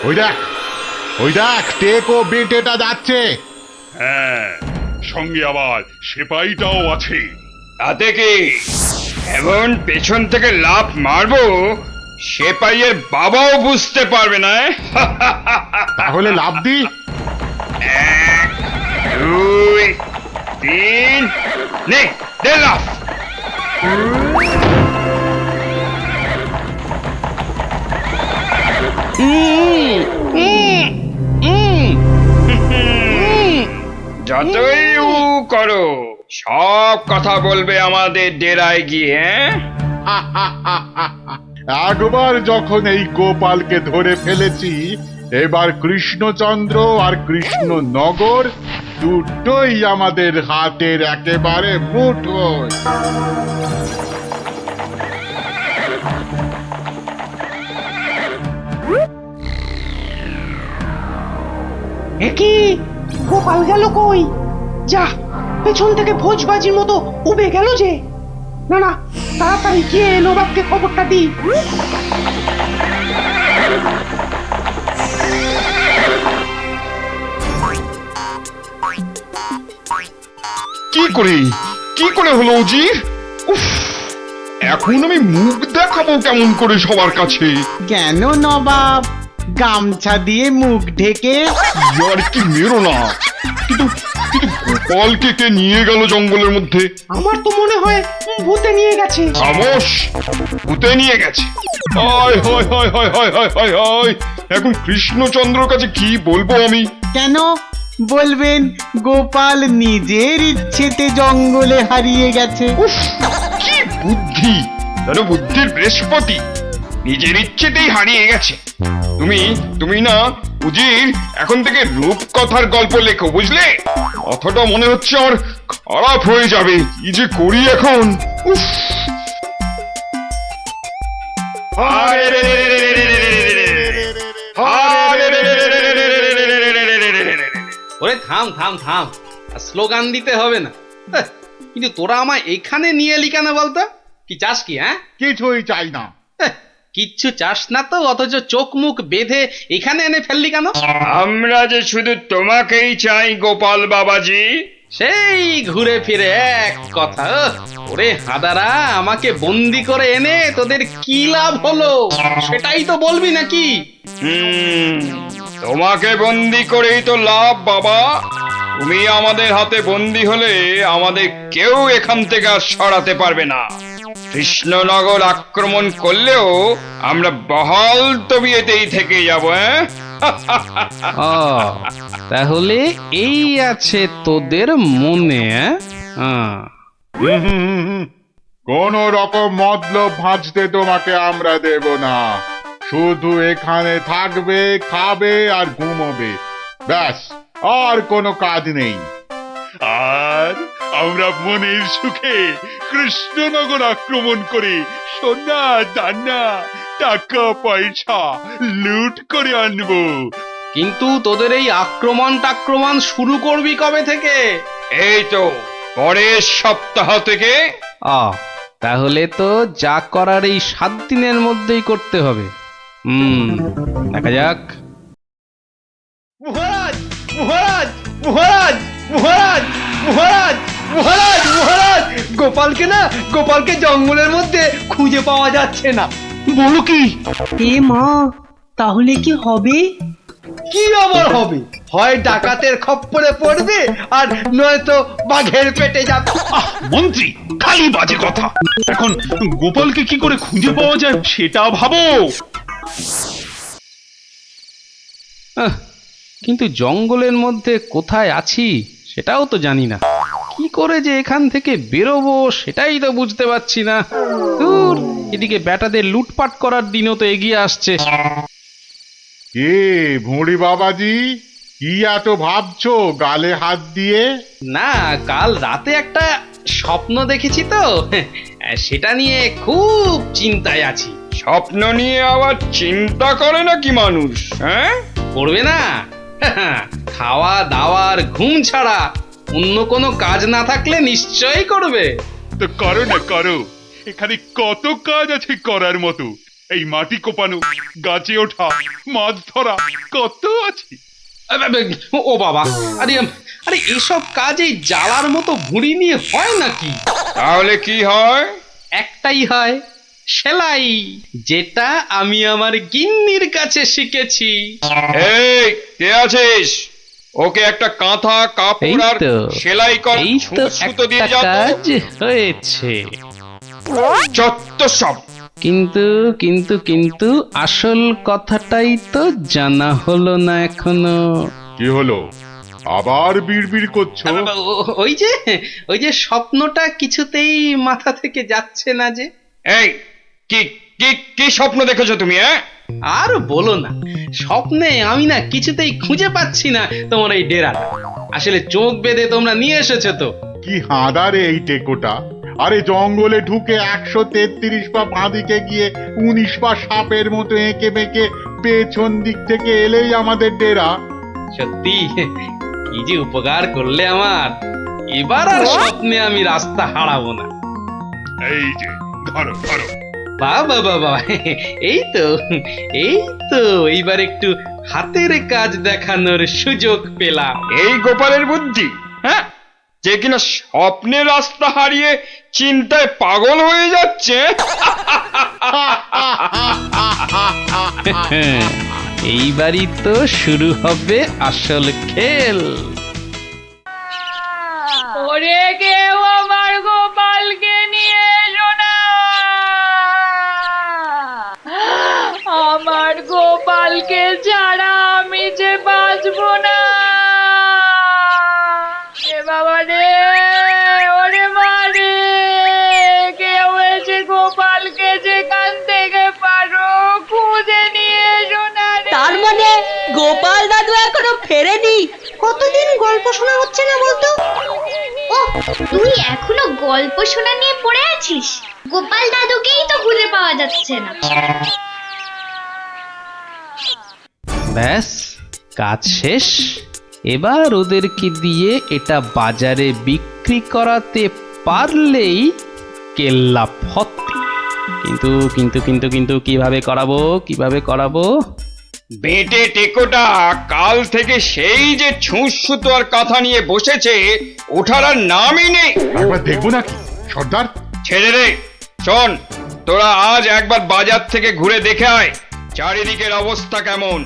ওই দেখ, ওই দেখ, টেকো বেটেটা যাচ্ছে। হ্যাঁ, সঙ্গে আবার সেপাইটাও আছে। তাতে কি এমন পেছন থেকে লাফ মারবো সেপাইয়ের বাবাও বুঝতে পারবে না। তাহলে লাফ দি। 1 2 3 নে দে লাফ। যতই উ করো সব কথা বলবে আমাদের ডেরায় গিয়ে। একবার যখন এই গোপালকে ধরে ফেলেছি, এবার কৃষ্ণচন্দ্র আর কৃষ্ণনগর দুটোই আমাদের হাতের একেবারে মুঠোয়। একি গোপাল গেল কই? যা, পেছন থেকে ভোজবাজির মতো উবে গেল যে। না না, তাড়াতাড়ি গিয়ে নবাবকে খবরটা দি। কি করে হলো উজির? উফ, এখন আমি মুখ দেখাবো কেমন করে সবার কাছে? কেন নবাব, গামছা দিয়ে মুখ ঢেকে? আর কি মেরো না। কিন্তু কিন্তু গোপালকে কে নিয়ে গেল জঙ্গলের মধ্যে? আমার তো মনে হয় ভূতে নিয়ে গেছে। খামোশ, ভূতে নিয়ে গেছে। হায় হায় হায় হায় হায় হায় হায় হায়, এখন কৃষ্ণচন্দ্রর কাছে কি বলবো আমি? কেন বলবেন গোপাল নিজের ইচ্ছেতে জঙ্গলে হারিয়ে গেছে? উফ, কি বুদ্ধি! যেন বুদ্ধির বৃহস্পতি, নিজের ইচ্ছেতেই হারিয়ে গেছে। তুমি না উজির, এখন থেকে রূপকথার গল্প লেখো, বুঝলে? কথাটা মনে হচ্ছে আমার খারাপ হয়ে যাবে। কি যে করি এখন! উফ! ওরে থাম থাম থাম, আর স্লোগান দিতে হবে না। কিন্তু তোরা আমায় এখানে নিয়ে এলি কেন বলতো? কি চাস কি? হ্যাঁ, কিছুই চাই না। কিচ্ছু চাস না তো, অথচ চোখ মুখ বেঁধে এখানে এনে ফেললি কেন? আমরা যে শুধু তোমাকেই চাই গোপাল বাবাজি। সেই ঘুরে ফিরে এক কথা। ওরে হাদারা, আমাকে বন্দি করে এনে তোদের কি লাভ হলো সেটাই তো বলবি নাকি? তোমাকে বন্দি করেই তো লাভ বাবা। তুমি আমাদের হাতে বন্দি হলে আমাদের কেউ এখান থেকে আর সরাতে পারবে না। কৃষ্ণনগর আক্রমণ করলেও আমরা বহাল তবিয়েতেই থেকে যাব। ও, তাহলে এই আছে তোদের মনে? কোন রকম মতলব ভাঁজতে তোমাকে আমরা দেব না। শুধু এখানে থাকবে, খাবে আর ঘুমোবে, ব্যাস, আর কোনো কাজ নেই। আর আমরা মনের সুখে কৃষ্ণনগর আক্রমণ করে সোনা দানা টাকা পয়সা লুট করে আনবো। কিন্তু তোদের এই আক্রমণ শুরু করবি কবে থেকে? এই তো পরের সপ্তাহ থেকে। তাহলে তো যা করার এই 7 দিনের মধ্যেই করতে হবে। দেখা যাক। মহারাজ মহারাজ মহারাজ মহারাজ মহারাজ মহারাজ মহারাজ, গোপালকে জঙ্গলের মধ্যে খুঁজে পাওয়া যাচ্ছে না। বলো কি? এ মা, তাহলে কি হবে? কি আবার হবে? হয় ডাকাতের খপ্পরে পড়বে, আর নয়তো বাঘের পেটে যাবে। মন্ত্রী, খালি বাজে কথা। এখন গোপালকে কি করে খুঁজে পাওয়া যায় সেটা ভাবো। কিন্তু জঙ্গলের মধ্যে কোথায় আছি সেটাও তো জানি না। কি করে যে এখান থেকে বেরোবো সেটাই তো বুঝতে পারছি না। দূর, এদিকে ব্যাটাদের লুটপাট করার দিনও তো এগিয়ে আসছে। কে ভুঁড়ি বাবাজি, কি এত ভাবছো গালে হাত দিয়ে? না, কাল রাতে একটা স্বপ্ন দেখেছি তো, সেটা নিয়ে খুব চিন্তায় আছি। স্বপ্ন নিয়ে আবার চিন্তা করে নাকি মানুষ? হ্যাঁ, করবে না? খাওয়া দাওয়ার ঘুম ছাড়া অন্য কোনো কাজ না থাকলে নিশ্চয়ই করবে। তো করো না, করো। এখানে কত কাজ আছে করার মতো। এই মাটি কোপানো, গাছে ওঠা, মাছ ধরা কত আছে। ও বাবা, আরে আরে এসব কাজ এই জ্বালার মতো ভুঁড়ি নিয়ে হয় নাকি? তাহলে কি হয়? একটাই হয়, সেলাই, যেটা আমি আমার গিন্নির কাছে শিখেছি। এই কে আছিস? ওকে একটা কাঁথা এই কাপড় আর তো, সেলাই কর এই তো সুতো দিয়ে একটা যা তো। কাজ হয়েছে। যত সব। কিন্তু কিন্তু কিন্তু আসল কথাটাই তো জানা হলো না এখনো। কি হলো, আবার বিড়বিড় করছো? ওই যে স্বপ্নটা কিছুতেই মাথা থেকে যাচ্ছে না যে। এই কি কি কি স্বপ্ন দেখেছো তুমি? আর বলো না, স্বপ্নে আমি না কিছুতেই খুঁজে পাচ্ছি না তোমার এই ডেরাটা। আসলে চোখ বেঁধে তোমরা নিয়ে এসেছো তো। কি হাঁদারে এই টেকোটা! আরে জঙ্গলে ঢুকে 133 পা বাঁদিকে গিয়ে 19 পা সাপের মতো এঁকে বেঁকে পেছন দিক থেকে এলেই আমাদের ডেরা। সত্যি কি যে উপকার করলে আমার, এবার আর স্বপ্নে আমি রাস্তা হারাবো না। এই যে ধরো ধরো। বাবা বাবা, এই তো এই তো এইবার একটু হাতের কাজ দেখানোর সুযোগ পেলাম। এই গোপালের বুদ্ধি, হ্যাঁ, যে কিনা স্বপ্নে রাস্তা হারিয়ে চিন্তায় পাগল হয়ে যাচ্ছে। এইবারই তো শুরু হবে আসল খেল। ওরে কেউ আমার গোপালকে নিয়ে এসো না, আমার গোপালকে ছাড়া আমি যে বাঁচবো না। এ বাবা রে, ওরে মা রে, কেউ এসে গোপালকে যেখান থেকে পারো খুঁজে নিয়ে এসো না রে। তার মানে গোপাল দাদু এখনো ফেরেনি? কতদিন গল্প শোনা হচ্ছে না বলতো? ও, তুই এখনো গল্প শোনা নিয়ে পড়ে আছিস? গোপাল দাদুকেই তো খুঁজে পাওয়া যাচ্ছে না। ব্যাস, কাজ শেষ। এবার ওদেরকে দিয়ে এটা বাজারে বিক্রি করাতে পারলেই কেল্লা ফতে। কিন্তু কিন্তু কিন্তু কিন্তু কিভাবে করাবো? বেটে টেকোটা কাল থেকে সেই যে ছুঁচ সুতো আর কাঁথা নিয়ে বসেছে, ওঠার আর নামই নেই। একবার দেখবো নাকি সর্দার? ছেড়ে রে, শোন, তোরা আজ একবার বাজার থেকে ঘুরে দেখে আয় চারিদিকের অবস্থা কেমন।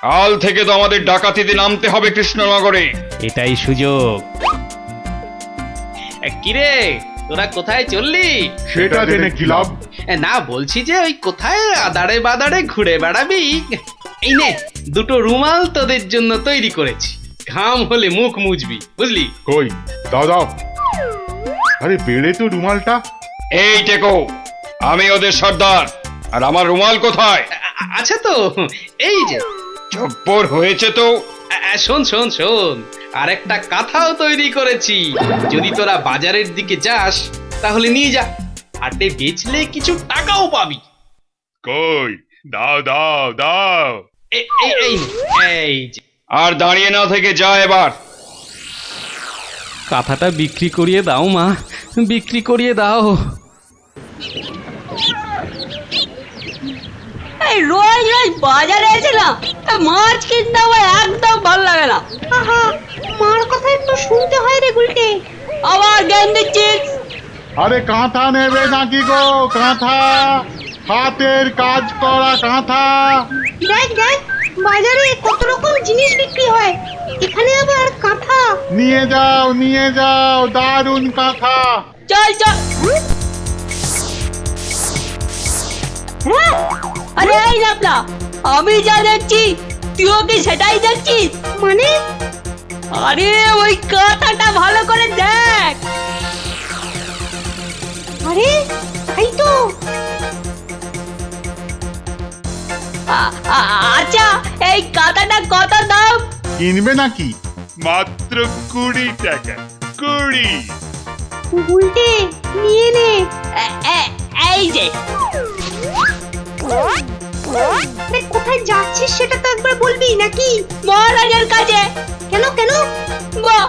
কাল থেকে তো আমাদের ডাকাতিতে নামতে হবে কৃষ্ণনগরে। এটাই সুযোগ। কিরে, তোরা কোথায় চললি? সেটা জেনে কি লাভ? না, বলছি যে ওই কোথায় আদারে বাদারে ঘুরে বেড়াবি। এই নে, দুটো রুমাল তোদের জন্য তৈরি করেছি, ঘাম হলে মুখ মুছবি, বুঝলি? কই দাও দাও। আরে বেড়ে তো রুমালটা। এই টেকো, আমি ওদের সর্দার, আর আমার রুমাল কোথায়? আচ্ছা তো, এই যে। জব্বর হয়েছে তো। শোন শোন শোন, আর একটা কাঁথাও তৈরি করেছি। যদি তোরা বাজারের দিকে যাস তাহলে নিয়ে যা, হাটে বেচলে কিছু টাকাও পাবি। কই দাও দাও দাও। এই এই এই যে। আর দাঁড়িয়ে না থেকে যা এবার। কাঁথাটা বিক্রি করিয়ে দাও মা, বিক্রি করিয়ে দাও। এই রোজ রোজ বাজারে এসে না মাছ কিনতে আমার একদম ভালো লাগে না। আহা, মার কথা একটু শুনতে হয় রে গুলটে। আবার জ্ঞান দিচ্ছিস? আরে কাঁথা নেবে নাকি গো? কাঁথা, হাতের কাজ করা কাঁথা। দেখ দেখ, বাজারে কত রকম জিনিস বিক্রি হয়, এখানে আবার কাঁথা। নিয়ে যাও দারুণ কাঁথা। চল চল। আরে এই নাপলা, আমি যা দেখছি তুইও কি সেটাই দেখছিস? মানে? আরে ওই কাঁথাটা ভালো করে দেখ। আরে তাই তো। আচ্ছা, এই কাঁথাটা কত দাম? কিনবে নাকি? মাত্র 20 টাকা। 20। গুলটে নিয়ে নে। এই যে। আরে কোথায় যাচ্ছিস সেটা তো একবার বলবি নাকি? মহারাজের কাছে। কেন কেন? বাহ,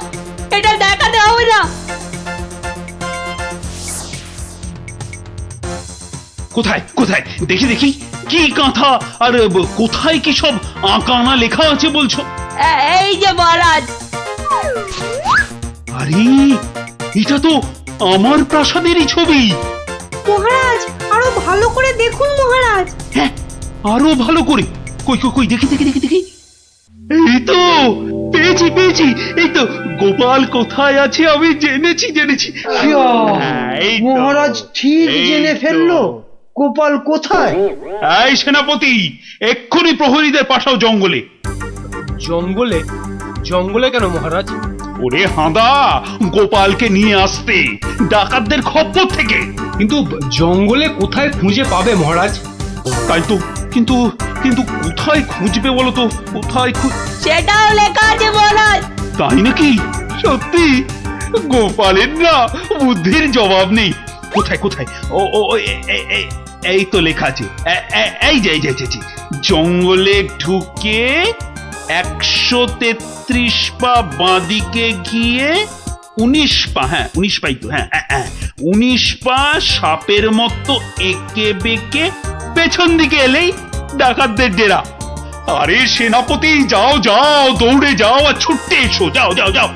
এটা দেখাতে হবে না? কোথায় কোথায় দেখি দেখি কি কাঁথা আর কোথায় কি সব আঁকানা লেখা আছে বলছো? এই যে মহারাজ। আরে এটা তো আমার প্রাসাদেরই ছবি। মহারাজ আরো ভালো করে দেখুন মহারাজ। হ্যাঁ, আরো ভালো করে। কই কই কই দেখি দেখি দেখি দেখি। এই তো পেয়েছি পেয়েছি। এই তো গোপাল কোথায় আছে আমি জেনেছি জেনেছি। হ্যাঁ, এই তো, মহারাজ ঠিক এই জেনে তো। ফেললো গোপাল কোথায়। এই সেনাপতি, এক্ষুনি প্রহরীদের পাঠাও জঙ্গলে। জঙ্গলে? জঙ্গলে কেন মহারাজ? ওরে হাঁদা, গোপালকে নিয়ে আসতে ডাকাতদের খপ্পর থেকে। কিন্তু জঙ্গলে কোথায় খুঁজে পাবে মহারাজ? তাই তো, কিন্তু কিন্তু কোথায় খুঁজবে বলো তো? কোথায় সেটাও লেখা আছে মহারাজ। তাই নাকি? সত্যি? গোপালের না বুদ্ধির জবাব নেই। কোথায় কোথায়? ও ও এই তো লেখা আছে। এই যে এই যে জঙ্গলে ঢুকে 133 পা বাঁদিকে গিয়ে 19 পা, হ্যাঁ 19 পাই তো, হ্যাঁ 19 পা সাপের মতো এঁকে বেঁকে পেছন দিকে এলেই ডাকাতদের ডেরা। আরে সেনাপতি, যাও যাও, দৌড়ে যাও আর ছুটতে এসো, যাও যাও যাও।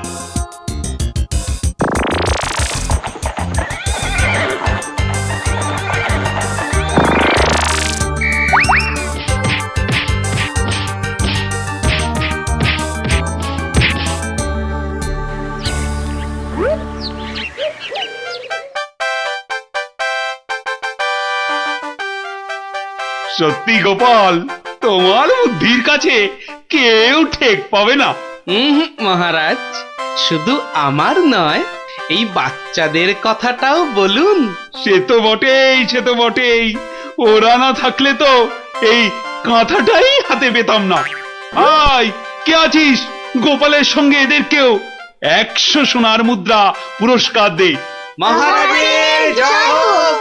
সত্যি গোপাল, তোমার বুদ্ধির কাছে কেউ ঠেক পাবে না। মহারাজ, শুধু আমার নয়, এই বাচ্চাদের কথাটাও বলুন। সে তো বটেই, সে তো বটেই। ওরা না থাকলে তো এই কাঁথাটাই হাতে পেতাম না। আয়, কে আছিস? গোপালের সঙ্গে এদেরকেও 100 সোনার মুদ্রা পুরস্কার দে। মহারাজের জয় হোক।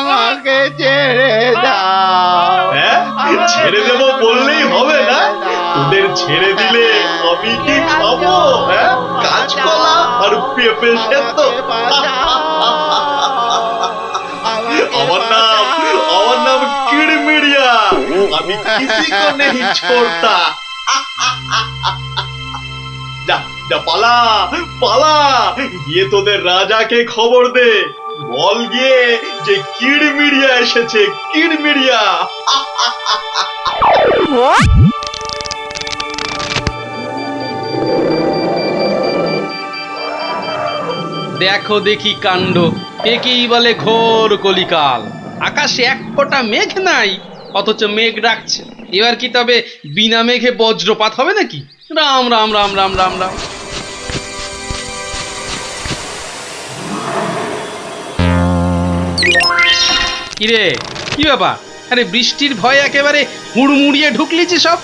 আমাকে ছেড়ে দাও। ছেড়ে দেবো বললেই হবে না? তোদের ছেড়ে দিলে আমি কি খাবো? কাঁচকলা আর পেঁপে সেদ্ধ? আমার নাম কিড়মিড়িয়া। আমি কিসি কো নেহি ছোড়তা। যা যা, পালা পালা, গিয়ে তোদের রাজাকে খবর দে। বল গিয়ে যে কিড়মিড়িয়া এসেছে, কিড়মিড়িয়া। দেখো দেখি কাণ্ড, একেই বলে ঘোর কলিকাল। আকাশে এক ফোঁটা মেঘ নাই, অথচ মেঘ ডাকছে। এবার কি তবে বিনা মেঘে বজ্রপাত হবে নাকি? রাম রাম রাম রাম রাম রাম। কিরে, কি ব্যাপার? আরে বৃষ্টির ভয় একেবারে হুড়মুড়িয়ে ঢুকলি যে সব।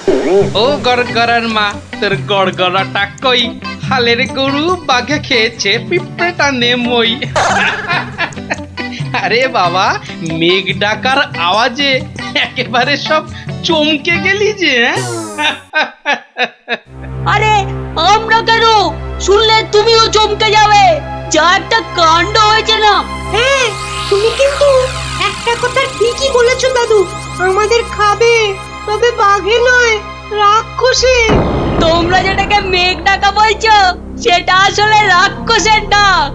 ও গড়গড়ার মা, তোর গড়গড়াটা কই? হালের গরু বাঘে খেয়েছে, পিঁপড়েটা নেমই। আরে বাবা, মেঘ ডাকার আওয়াজে একেবারে সব চমকে গেলি যে। আরে আমরা কেন? শুনলে তুমিও চমকে যাবে। যা একটা কাণ্ড হয়েছে না। হ্যাঁ, তুমি কিন্তু একটা কথা ঠিকই বলেছো দাদু। আমাদের খাবে, তবে বাঘে নয়, রাক্ষসে। তোমরা যেটাকে মেঘ ডাকা বলছো, সেটা আসলে রাক্ষসের ডাক।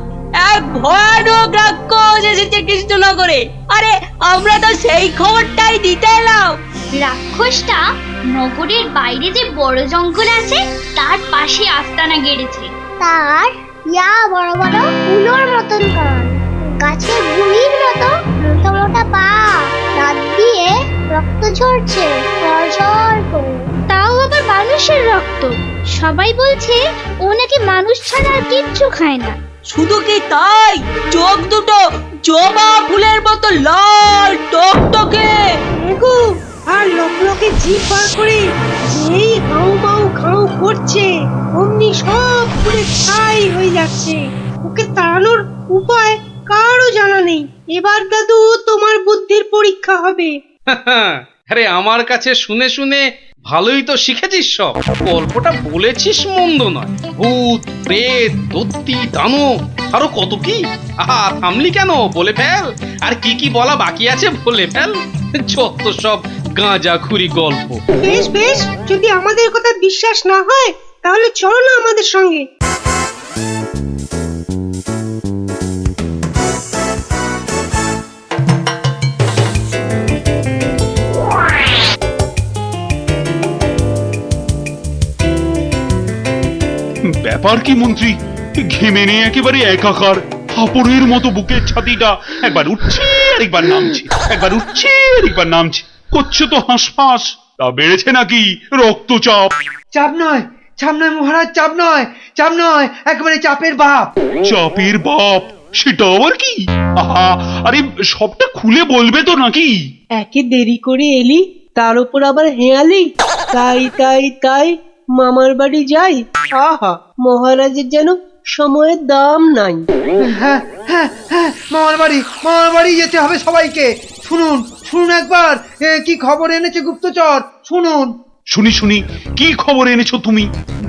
এক ভয়ানক রাক্ষস এসেছে কৃষ্ণনগরে। আরে আমরা তো সেই খবরটাই দিতে এলাম। রাক্ষসটা নগরের বাইরে যে বড় জঙ্গল আছে তার পাশে আস্তানা গেড়েছে। তার ইয়া বড় বড় উলোর মতন কান, গাছের গুড়ির মতো মোটা মোটা পা, দাঁত দিয়ে রক্ত ঝরছে ঝরঝর করে। তাও আবার মানুষের রক্ত। সবাই বলছে ও নাকি মানুষ ছাড়া আর কিচ্ছু খায় না। শুধু কি তাই, চোখ দুটো জবা ফুলের মতো লাল টকটকে। গো, আর লকলকে জিভ বার করে যেই হাউ মাউ খাউ করছে অমনি সব পুরে ছাই হয়ে যাচ্ছে। ওকে তাড়ানোর উপায় কারও জানা নেই। এবার দাদু তোমার বুদ্ধির পরীক্ষা হবে। আরে আমার কাছে শুনে শুনে ভালোই তো শিখেছিস সব। গল্পটা বলেছিস মন্দ নয়। ভূত, প্রেত, দত্তি, দানব, আরো কত কি। আহা, থামলি কেন? বলে ফেল। আর কি কি বলা বাকি আছে বলে ফেল। যত সব গাঁজাখুরি গল্প। বেশ বেশ, যদি আমাদের কথা বিশ্বাস না হয় তাহলে চলো না আমাদের সঙ্গে। ব্যাপার কি মন্ত্রী, ঘেমে নিয়ে একেবারে একাকার। হাঁপড়ের মতো বুকের ছাতিটা একবার উঠছে আর একবার নামছে, একবার উঠছে আর একবার নামছে। করছে তো হাঁসফাঁস। তা বেড়েছে নাকি রক্তচাপ? চাপ নয়, চাপ নয় মহারাজ, চাপ নয়, চাপ নয়, একেবারে চাপের বাপ। চাপের বাপ? সেটা আবার কি? আহা, আরে সবটা খুলে বলবে তো নাকি? একে দেরি করে এলি, তার উপর আবার হেয়ালি। তাই তাই তাই মামার বাড়ি যাই। আহা, মহারাজের যেন সময়ের দাম নাই। হ্যাঁ হ্যাঁ হ্যাঁ, মামার বাড়ি যেতে হবে সবাইকে। শুনুন শুনুন একবার, কি খবর এনেছে গুপ্তচর, শুনুন। শুনি শুনি, কি খবর এনেছো তুমি?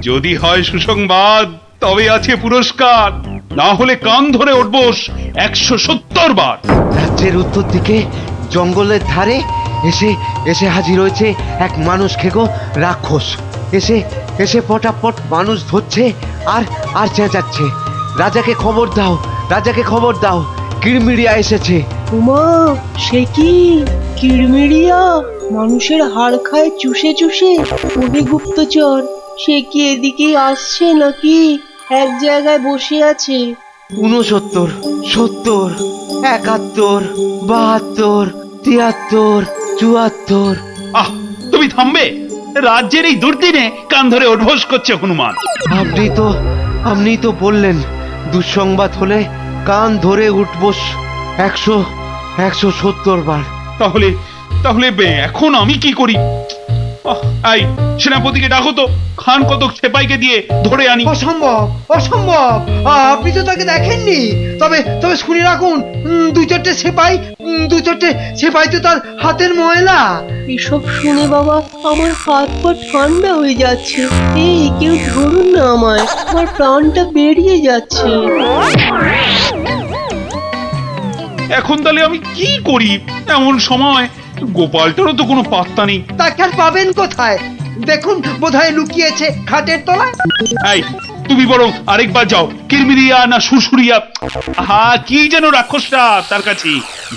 যদি হয় সুসংবাদ তবে আছে পুরস্কার, না হলে কান ধরে উঠবোস 170 বার। রাজ্যের উত্তর দিকে জঙ্গলের ধারে এসে এসে হাজির হয়েছে এক মানুষ খেকো রাক্ষস। এসে এসে পটাপট মানুষ ধরছে আর আর চেঁচাচ্ছে, রাজাকে খবর দাও, রাজাকে খবর দাও, কিড়মিড়িয়া এসেছে। উমা, সে কি কিড়মিড়িয়া মানুষের হাড় খায় চুষে চুষে? ওরে গুপ্তচর, সে কি এদিকে আসছে নাকি এক জায়গায় বসে আছে? 69, 70, 71, 72, 73, 74। আহ, তুমি থামবে? রাজ্যের এই দুর্দিনে কান ধরে উঠবোস করছে হনুমান। আপনি তো বললেন দুঃসংবাদ হলে কান ধরে উঠবোস 170 বার। তাহলে তাহলে এখন আমি কি করি? এই সেনাপতিকে ডাকো তো, খান কতক সেপাইকে দিয়ে ধরে আনি। অসম্ভব, অসম্ভব, আপনি তো তাকে দেখেননি। তবে তবে শুনে রাখুন, দু চারটে সেপাই তো তার হাতের ময়লা। এসব শুনে বাবা আমার হাত পা ঠান্ডা হয়ে যাচ্ছে। এই কেউ ধরুন না আমায়, আমার প্রাণটা বেরিয়ে যাচ্ছে। এখন তাহলে আমি কি করি? এমন সময় গোপালটারও তো কোনো পাত্তা নেই। তাকে আর পাবেন কোথায়? দেখুন বোধহয় লুকিয়েছে খাটের তলায়। এই তুমি বরং আরেকবার যাও, কিরমিরিয়া না সুরসুরিয়া, হা কি যেন রাক্ষসটা, তার কাছে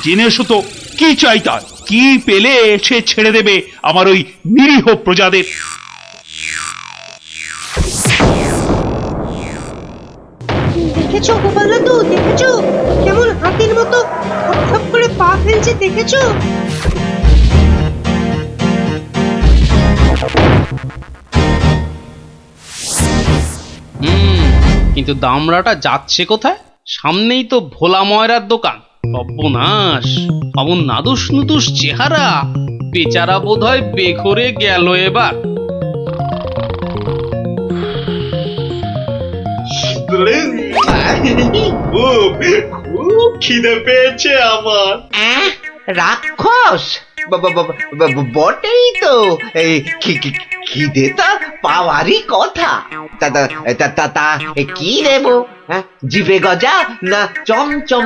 জেনে এসো তো কি চাই তার। কি পেলে সে ছেড়ে দেবে আমার ওই নিরীহ প্রজাদের। দেখেছো গোপাল দাদু, দেখেছো কেমন হাতির মতো খপ করে পা ফেলছে? দেখেছো? কিন্তু দামড়াটা যাচ্ছে কোথায়? সামনেই তো ভোলা ময়রার দোকান। সর্বনাশ, অমন নাদুস নুদুস চেহারা, বেচারা বোধহয় বেঘরে গেল এবার। খুব খিদে পেয়েছে আমার। রাক্ষস বটেই তো, এই খিদে তা পাওয়ারই কথা। তা কি দেবো? জিভে গজা না চমচম?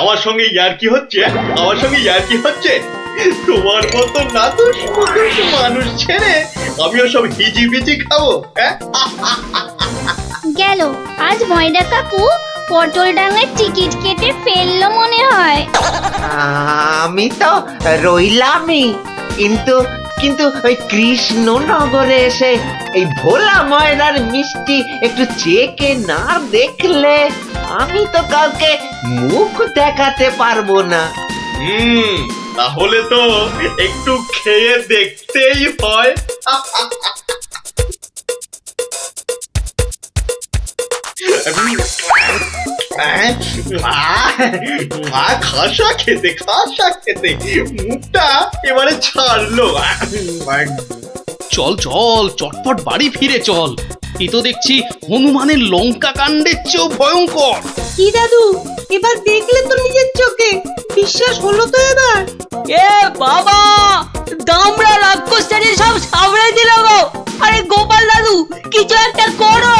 আমার সঙ্গে ইয়ার্কি হচ্ছে, আমার সঙ্গে ইয়ার্কি হচ্ছে। তোমার মতো নাদুস মুদুস মানুষ ছেড়ে আমিও সব হিজিবিজি খাবো? গেল আজ ময়দা কাকু পটল ডাঙায় টিকিট কেটে ফেললো মনে হয়। আমি তো রইলামই, কিন্তু কিন্তু ওই কৃষ্ণনগরে এসে এই ভোলা ময়রার মিষ্টি একটু চেকে না দেখলে আমি তো কাউকে মুখ দেখাতে পারবো না। তাহলে তো একটু খেয়ে দেখতেই হয়। খাসা খেতে মুখটা এবারে ছাড়লো। চল চল চটপট বাড়ি ফিরে চল, এ তো দেখছি হনুমানের লঙ্কা কাণ্ডের চেয়েও ভয়ঙ্কর। কি দাদু, এবার দেখলে তো নিজের চোখে, বিশ্বাস হলো তো এবার? এ বাবা, দামড়া রাক্ষসটাকে সব সামনে দিল গো। আরে গোপাল দাদু, কিছু একটা করো।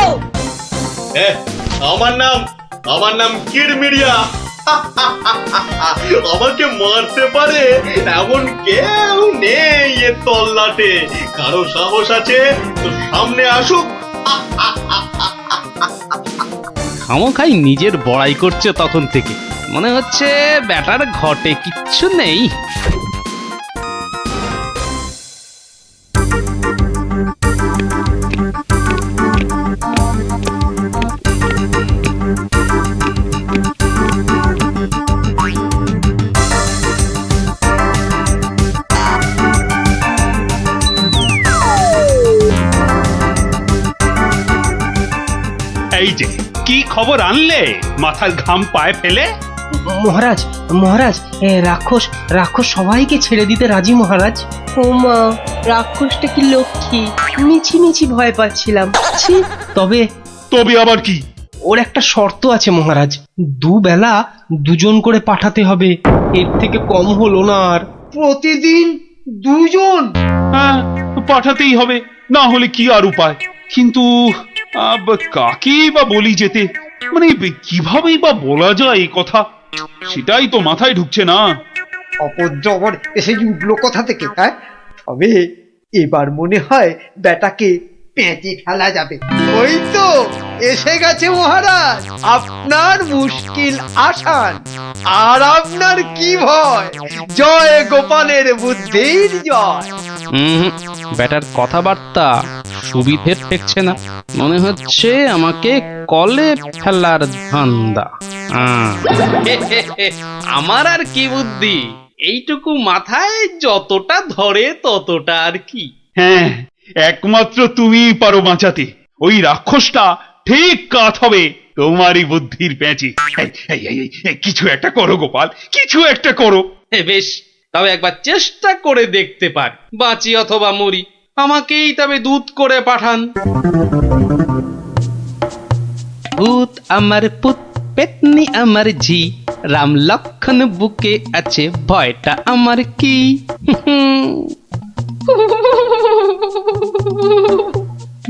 আমার নাম কিরমিরিয়া। আমাকে মারতে পারে এমন কেউ নেই এ তল্লাটে। কারো সাহস আছে তো সামনে আসুক। খামোখাই নিজের বড়াই করছে তখন থেকে, মনে হচ্ছে ব্যাটার ঘটে কিচ্ছু নেই। এই যে কি খবর আনলে মাথার ঘাম পায়ে ফেলে? মহারাজ মহারাজ, রাক্ষস সবাইকে ছেড়ে দিতে রাজি মহারাজ। ও মা, রাক্ষসটা কি লক্ষ্মী, মিছি ভয় পাচ্ছিলাম। ছি। তবে আবার কি? ওর একটা শর্ত আছে মহারাজ, দুবেলা দুজন করে পাঠাতে হবে, এর থেকে কম হলো না আর। প্রতিদিন দুজন? হ্যাঁ, পাঠাতেই হবে, না হলে কি আর উপায়। কিন্তু কাকেই বা বলি যেতে, মানে কিভাবেই বা বলা যায় এই কথা, সেটাই তো মাথায় ঢুকছে না। অপর এসে উঠলো কোথা থেকে? হ্যাঁ, তবে এবার মনে হয় বেটাকে পেঁচে ফেলা যাবে। ওই তো এসে গেছে মহারাজ, আপনার মুশকিল আসান। আর আপনার কি ভয়? জয় গোপালের বুদ্ধির জয়। ব্যাটার কথাবার্তা সুবিধে ঠেকছে না, মনে হচ্ছে আমাকে কলে ফেলার ধান্দা। আমার আর কি বুদ্ধি, এইটুকু মাথায় যতটা ধরে ততটা আর কি। হ্যাঁ, একমাত্র তুমিই পারো বাঁচাতে। ওই রাক্ষসটা ঠিক কাত হবে তোমারই বুদ্ধির প্যাঁচে। কিছু একটা করো গোপাল, কিছু একটা করো। বেশ, তবে একবার চেষ্টা করে দেখতে পারি, বাঁচি অথবা মরি। আমাকেই তবে দূত করে পাঠান। ভূত আমার পুত, পেতনি আমার ঝি, রাম লক্ষণ বুকে আছে, ভয়টা আমার কি?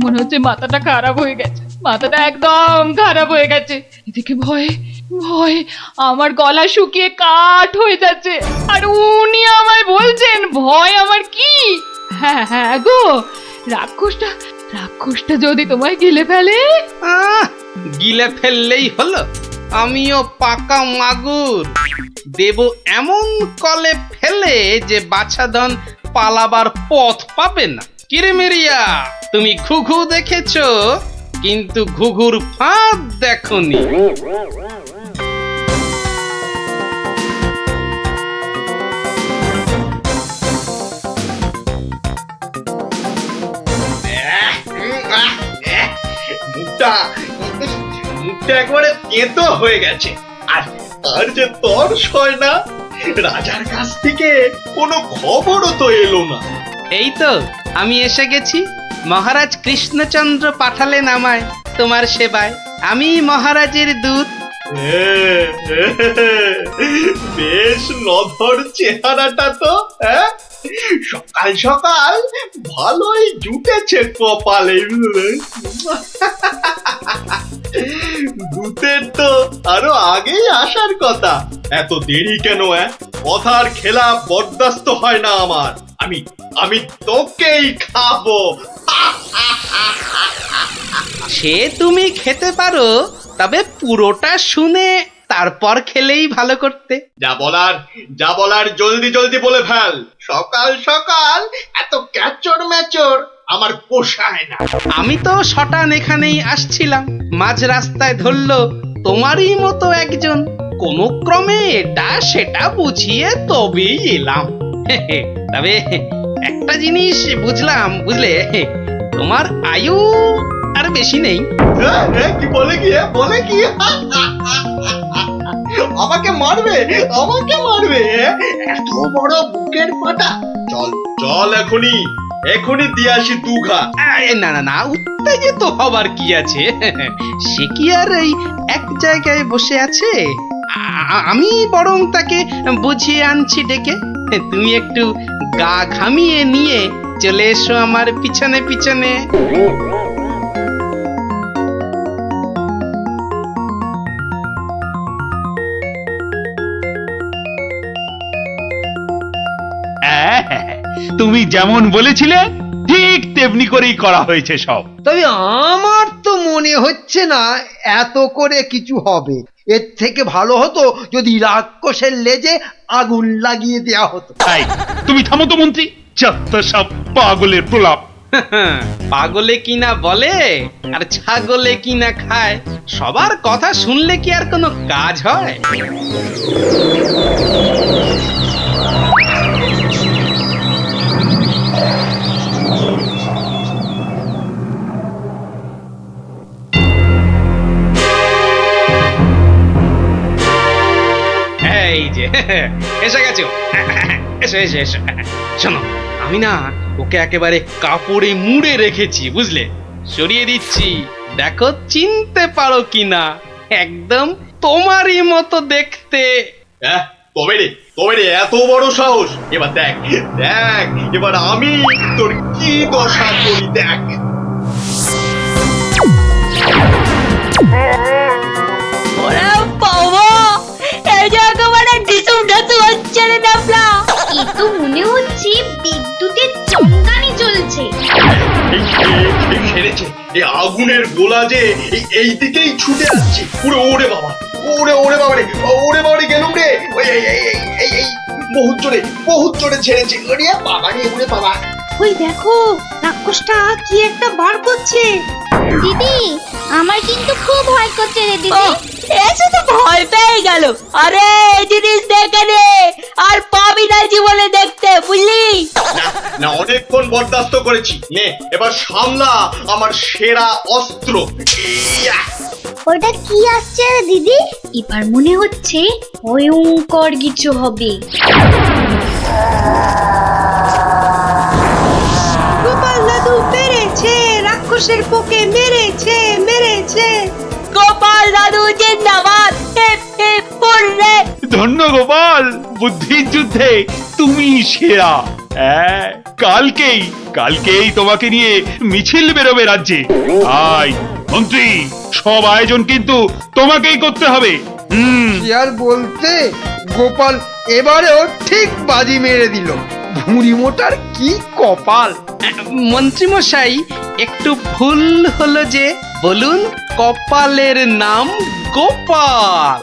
মনে হচ্ছে মাথাটা খারাপ হয়ে গেছে, মাথাটা একদম খারাপ হয়ে গেছে। এদিকে ভয়ে আমার গলা শুকিয়ে কাঠ হয়ে যাচ্ছে, আর উনি আমায় বলছেন ভয় আমার কি? হ্যাঁ গো, রাক্ষসটা যদি তোমায় গিলে ফেলে? গিলে ফেললেই হলো, আমিও পাকা মাগুর, দেব এমন কলে ফেলে যে বাছাধন পালাবার পথ পাবে না। কিরমিরিয়া, তুমি ঘুঘু দেখেছো, কিন্তু ঘুঘুর ফাঁদ দেখোনি। মুখটা একবারে তেতো হয়ে গেছে। আর যে তর্স হয় না, রাজার কাছ থেকে কোনো খবরও তো এলো না। এই তো আমি এসে গেছি, মহারাজ কৃষ্ণচন্দ্র পাঠালেন আমায় তোমার সেবায়, আমি মহারাজের দূত। বেশ নধর চেহারাটা তো। সকাল সকাল ভালোই জুটেছে কপালে। দূতের তো আরো আগেই আসার কথা, এত দেরি কেন? কথার খেলাপ বরদাস্ত হয় না আমার। আমি তোকেই খাবো। সে তুমি খেতে পারো, তবে পুরোটা শুনে তারপর খেলেই ভালো করতে। যা বলার জলদি বলে ফেল। সকাল সকাল এত ক্যাচর ম্যাচর আমার পোষায় না। আমি তো শটান এখানেই আসছিলাম, মাঝ রাস্তায় ধরলো তোমারই মতো একজন, কোন ক্রমে এটা সেটা বুঝিয়ে তবেই এলাম। তবে একটা জিনিস বুঝলাম, বুঝলে, তোমার আয়ু আর বেশি নেই। কি বলে কি বলে কি আমাকে মারবে আমাকে মারবে এত বড় বুকের পাটা চল চল এখনই দিয়ে আসি দুঘা। না না না, উত্তেজিত হবার কি আছে? সে কি আর এই এক জায়গায় বসে আছে? আমি বরং তাকে বুঝিয়ে আনছি ডেকে। তুমি একটু গা ঘামিয়ে নিয়ে চলে এসো আমার পিছনে পিছনে। তুমি যেমন বলেছিলে ঠিক তেমনি করেই করা হয়েছে সব। তবে আমার তো মনে হচ্ছে না এত করে কিছু হবে। এর থেকে ভালো হতো যদি রাক্ষসের লেজে আগুন লাগিয়ে দেয়া হতো। তাই তুমি থামো তো মন্ত্রী, যত সব পাগলের প্রলাপ। পাগলে কিনা বলে আর ছাগলে কিনা খায়, সবার কথা শুনলে কি আর কোনো কাজ হয়? এই যে এসে গেছো, এসো এসো এসো। শোনো, আমি না ওকে একেবারে কাপড়ে মুড়ে রেখেছি, বুঝলে? সরিয়ে দিচ্ছি, দেখো চিনতে পারো কিনা। একদম তোমারই মতো দেখতে। তবে রে এত বড় সাহস! এবার দেখ এবার আমি তোর কি দশা করি দেখ। ওরে বাবা, এই যে একেবারে ডিসুম ঢাসু হচ্ছে রে ডাবলা। এ তো মনে হচ্ছে বিদ্যুতের চমকানি চলছে। খেলেছে এই আগুনের গোলা যে এই দিকেই ছুটে আসছে। ওরে বাবা রে গেলুম রে। এই বহুত জোরে ছেড়েছে। ওরে বাবা। ওই দেখো, রাক্ষসটা কি একটা বার করছে। দিদি, আমার কিন্তু খুব ভয় করছে রে দিদি। এসে তো ভয় পেয়ে গেল। আরে এই জিনিস দেখে রে, আর পাবি না জীবনে দেখতে, বুঝলি? না অনেকক্ষণ বরদাস্ত করেছি, নে এবার সামলা আমার সেরা অস্ত্র। ওটা কি আসছে রে দিদি? এবার মনে হচ্ছে ভয়ঙ্কর কিছু হবে। গোপাল দাদু পেরেছে, রাক্ষসের পোকে মেরেছে। গোপাল দাদু জিন্দাবাদ। ধন্য গোপাল, বুদ্ধির যুদ্ধে তুমি সেরা। কালকেই তোমাকে নিয়ে মিছিল বেরোবে রাজ্যে। মন্ত্রী, সব আয়োজন কিন্তু তোমাকেই করতে হবে। আর বলতে গোপাল এবারেও ঠিক বাজি মেরে দিল। ভুঁড়ি মোটার কি কপাল! মন্ত্রী মশাই, একটু ভুল হলো যে। বলুন, কপালের নাম গোপাল।